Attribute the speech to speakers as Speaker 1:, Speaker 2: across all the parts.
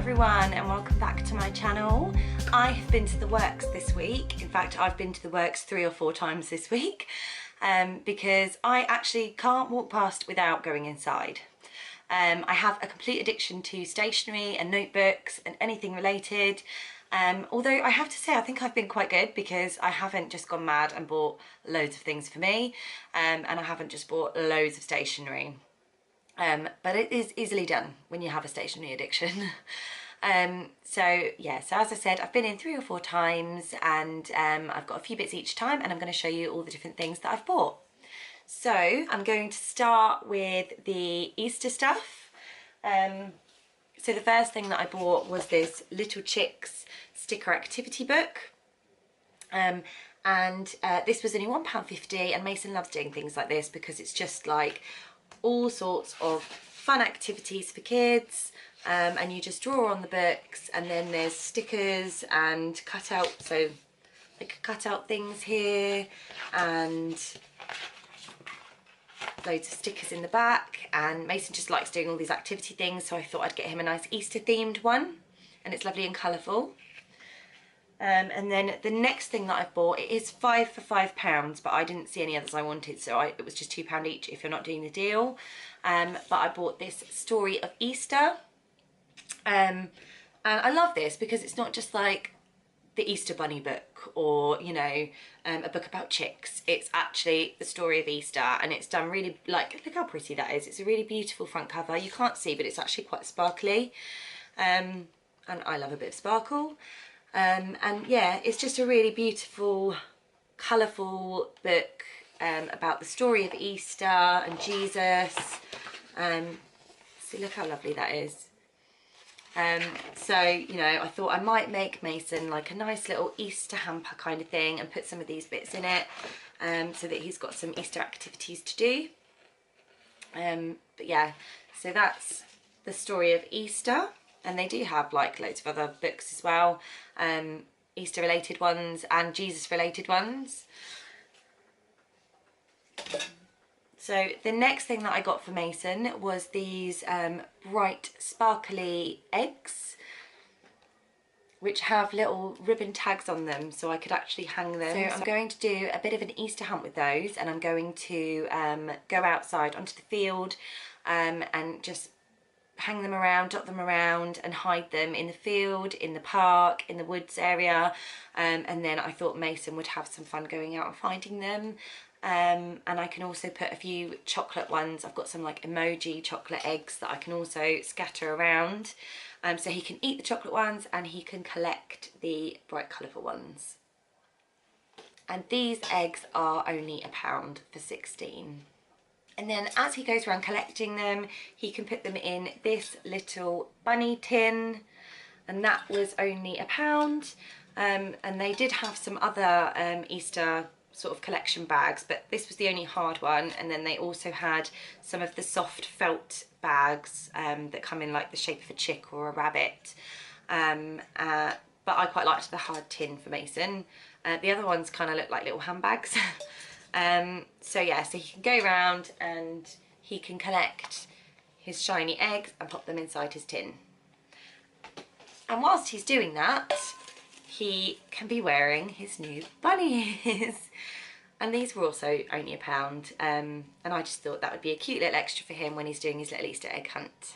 Speaker 1: everyone and welcome back to my channel. I have been to the works this week. In fact, I've been to the works 3 or 4 times this week because I actually can't walk past without going inside. I have a complete addiction to stationery and notebooks and anything related. Although I have to say I think I've been quite good because I haven't just gone mad and bought loads of things for me and I haven't just bought loads of stationery. But it is easily done when you have a stationery addiction. So yeah, so as I said, I've been in 3 or 4 times and I've got a few bits each time and I'm going to show you all the different things that I've bought. So I'm going to start with the Easter stuff. So the first thing that I bought was this Little Chicks sticker activity book. This was only £1.50 and Mason loves doing things like this because it's just like all sorts of fun activities for kids, and you just draw on the books and then there's stickers and cutout, so like cutout things here and loads of stickers in the back, and Mason just likes doing all these activity things, so I thought I'd get him a nice Easter themed one and it's lovely and colourful. And then the next thing that I've bought, it is 5 for £5, but I didn't see any others I wanted, so it was just £2 each if you're not doing the deal. But I bought this Story of Easter, and I love this because it's not just like the Easter Bunny book or, you know, a book about chicks. It's actually the story of Easter, and it's done really, like, look how pretty that is. It's a really beautiful front cover. You can't see, but it's actually quite sparkly, and I love a bit of sparkle. And yeah, it's just a really beautiful, colourful book about the story of Easter and Jesus. See, look how lovely that is. So, you know, I thought I might make Mason like a nice little Easter hamper kind of thing and put some of these bits in it so that he's got some Easter activities to do. But yeah, so that's the Story of Easter. And they do have like loads of other books as well, Easter related ones and Jesus related ones. So the next thing that I got for Mason was these bright sparkly eggs, which have little ribbon tags on them so I could actually hang them. So I'm going to do a bit of an Easter hunt with those, and I'm going to go outside onto the field and just hang them around, dot them around and hide them in the field, in the park, in the woods area, and then I thought Mason would have some fun going out and finding them. And I can also put a few chocolate ones. I've got some like emoji chocolate eggs that I can also scatter around, so he can eat the chocolate ones and he can collect the bright colourful ones. And these eggs are only £1 for 16. And then as he goes around collecting them, he can put them in this little bunny tin, and that was only £1. And they did have some other Easter sort of collection bags, but this was the only hard one. And then they also had some of the soft felt bags that come in like the shape of a chick or a rabbit. But I quite liked the hard tin for Mason. The other ones kind of look like little handbags. So yeah, so he can go around and he can collect his shiny eggs and pop them inside his tin. And whilst he's doing that, he can be wearing his new bunny ears. And these were also only £1, and I just thought that would be a cute little extra for him when he's doing his little Easter egg hunt.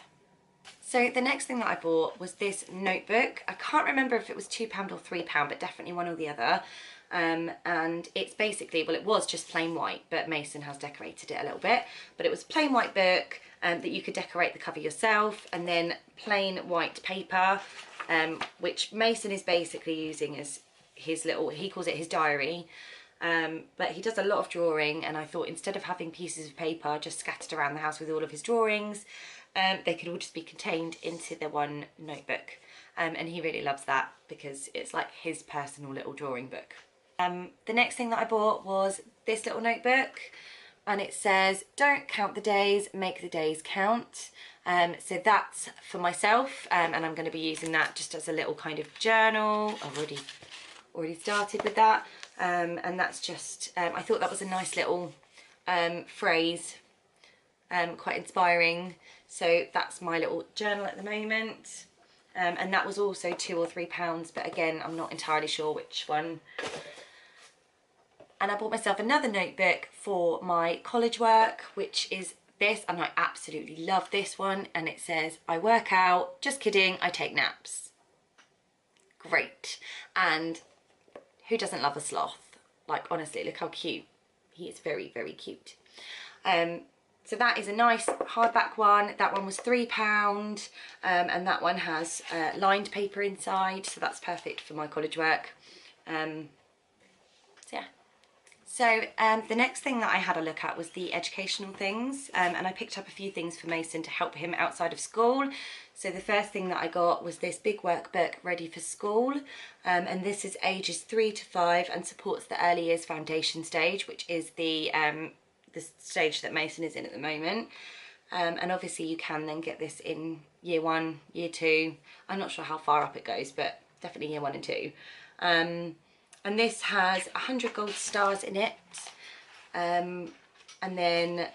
Speaker 1: So the next thing that I bought was this notebook. I can't remember if it was £2 or £3, but definitely one or the other. And it's basically, well, it was just plain white, but Mason has decorated it a little bit. But it was a plain white book that you could decorate the cover yourself, and then plain white paper, which Mason is basically using as his little, he calls it his diary. But he does a lot of drawing, and I thought instead of having pieces of paper just scattered around the house with all of his drawings, they could all just be contained into the one notebook. And he really loves that because it's like his personal little drawing book. The next thing that I bought was this little notebook, and it says, "Don't count the days, make the days count." So that's for myself, and I'm going to be using that just as a little kind of journal. I've already started with that, and that's just, I thought that was a nice little phrase, quite inspiring. So that's my little journal at the moment. and that was also £2 or £3, but again, I'm not entirely sure which one. And I bought myself another notebook for my college work, which is this, and I absolutely love this one. And it says, I work out, just kidding, I take naps. Great. And who doesn't love a sloth? Like, honestly, look how cute. He is very, very cute. So that is a nice hardback one. That one was £3, and that one has lined paper inside, so that's perfect for my college work. So yeah. So the next thing that I had a look at was the educational things, and I picked up a few things for Mason to help him outside of school. So the first thing that I got was this big workbook, Ready for School, and this is ages 3 to 5 and supports the early years foundation stage, which is the stage that Mason is in at the moment. And obviously you can then get this in year 1, year 2. I'm not sure how far up it goes, but definitely year 1 and 2. And this has 100 gold stars in it, and then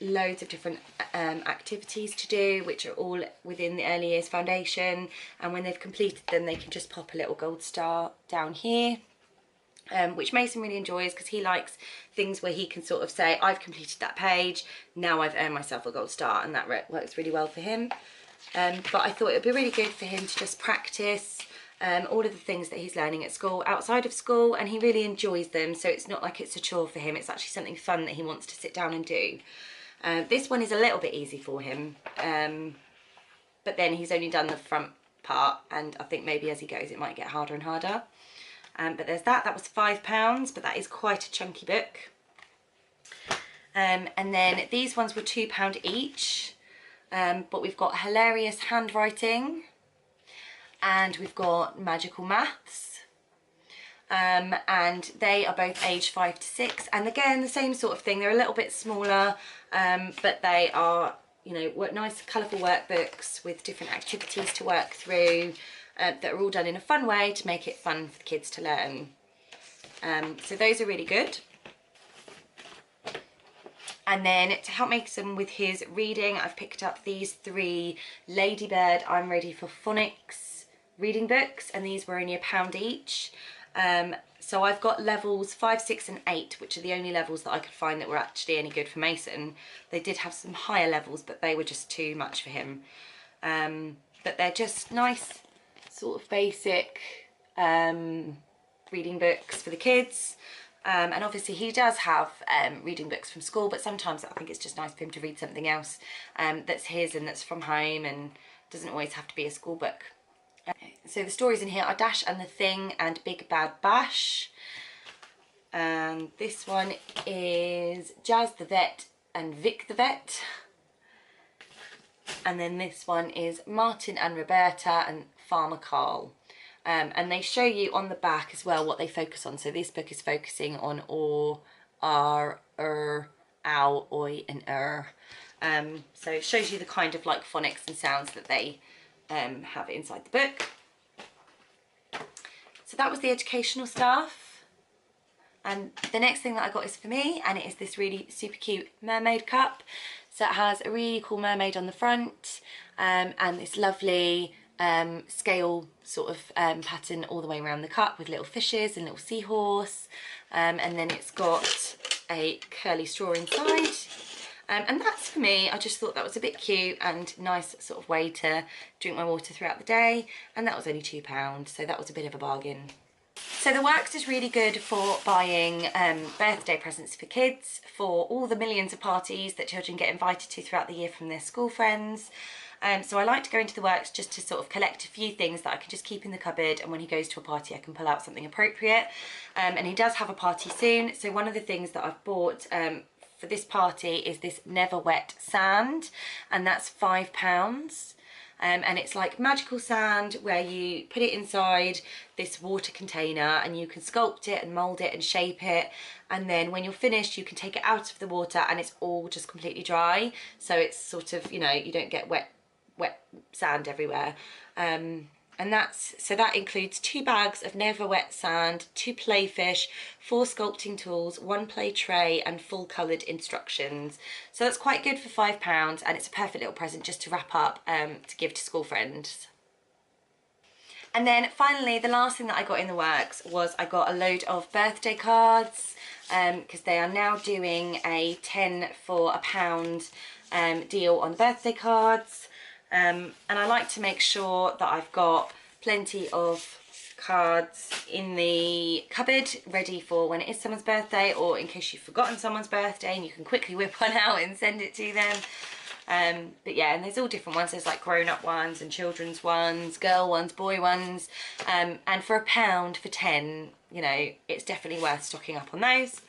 Speaker 1: loads of different activities to do, which are all within the early years foundation, and when they've completed them they can just pop a little gold star down here, which Mason really enjoys because he likes things where he can sort of say, I've completed that page, now I've earned myself a gold star, and that works really well for him. But I thought it would be really good for him to just practice all of the things that he's learning at school, outside of school, and he really enjoys them, so it's not like it's a chore for him, it's actually something fun that he wants to sit down and do. This one is a little bit easy for him, but then he's only done the front part, and I think maybe as he goes it might get harder and harder. But there's that was £5, but that is quite a chunky book. And then these ones were £2 each, but we've got Hilarious Handwriting, and we've got Magical Maths, and they are both aged 5 to 6, and again the same sort of thing, they're a little bit smaller, but they are, you know, nice colourful workbooks with different activities to work through, that are all done in a fun way to make it fun for the kids to learn. So those are really good. And then to help Mason with his reading, I've picked up these 3 Ladybird I'm Ready for Phonics reading books, and these were only £1 each. So I've got levels 5, 6 and 8, which are the only levels that I could find that were actually any good for Mason. They did have some higher levels, but they were just too much for him. But they're just nice, sort of basic reading books for the kids. And obviously he does have reading books from school, but sometimes I think it's just nice for him to read something else that's his and that's from home, and doesn't always have to be a school book. So the stories in here are Dash and the Thing and Big Bad Bash. And this one is Jazz the Vet and Vic the Vet. And then this one is Martin and Roberta and Farmer Carl. And they show you on the back as well what they focus on. So this book is focusing on or, ar, ow, oi and so it shows you the kind of like phonics and sounds that they have inside the book. So that was the educational stuff. And the next thing that I got is for me, and it is this really super cute mermaid cup. So it has a really cool mermaid on the front, and this lovely scale sort of pattern all the way around the cup with little fishes and little seahorse, and then it's got a curly straw inside. And that's for me. I just thought that was a bit cute and nice sort of way to drink my water throughout the day, and that was only £2, so that was a bit of a bargain. So the Works is really good for buying birthday presents for kids for all the millions of parties that children get invited to throughout the year from their school friends. So I like to go into the Works just to sort of collect a few things that I can just keep in the cupboard, and when he goes to a party I can pull out something appropriate. And he does have a party soon, so one of the things that I've bought for this party is this Never Wet Sand, and that's £5. And it's like magical sand where you put it inside this water container and you can sculpt it and mould it and shape it, and then when you're finished you can take it out of the water and it's all just completely dry, so it's sort of, you know, you don't get wet sand everywhere. And that includes 2 bags of Never Wet Sand, 2 playfish, 4 sculpting tools, 1 play tray and full coloured instructions. So that's quite good for £5, and it's a perfect little present just to wrap up to give to school friends. And then finally, the last thing that I got in the works was I got a load of birthday cards, because they are now doing a 10 for £1 deal on birthday cards. And I like to make sure that I've got plenty of cards in the cupboard ready for when it is someone's birthday, or in case you've forgotten someone's birthday and you can quickly whip one out and send it to them. But yeah, and there's all different ones. There's like grown-up ones and children's ones, girl ones, boy ones, and for £1 for 10, you know, it's definitely worth stocking up on those.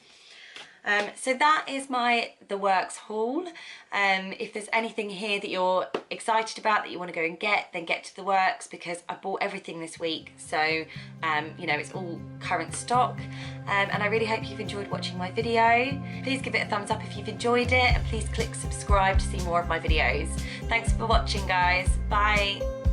Speaker 1: So that is The Works haul. If there's anything here that you're excited about that you want to go and get, then get to The Works, because I bought everything this week. So, you know, it's all current stock. And I really hope you've enjoyed watching my video. Please give it a thumbs up if you've enjoyed it, and please click subscribe to see more of my videos. Thanks for watching, guys. Bye.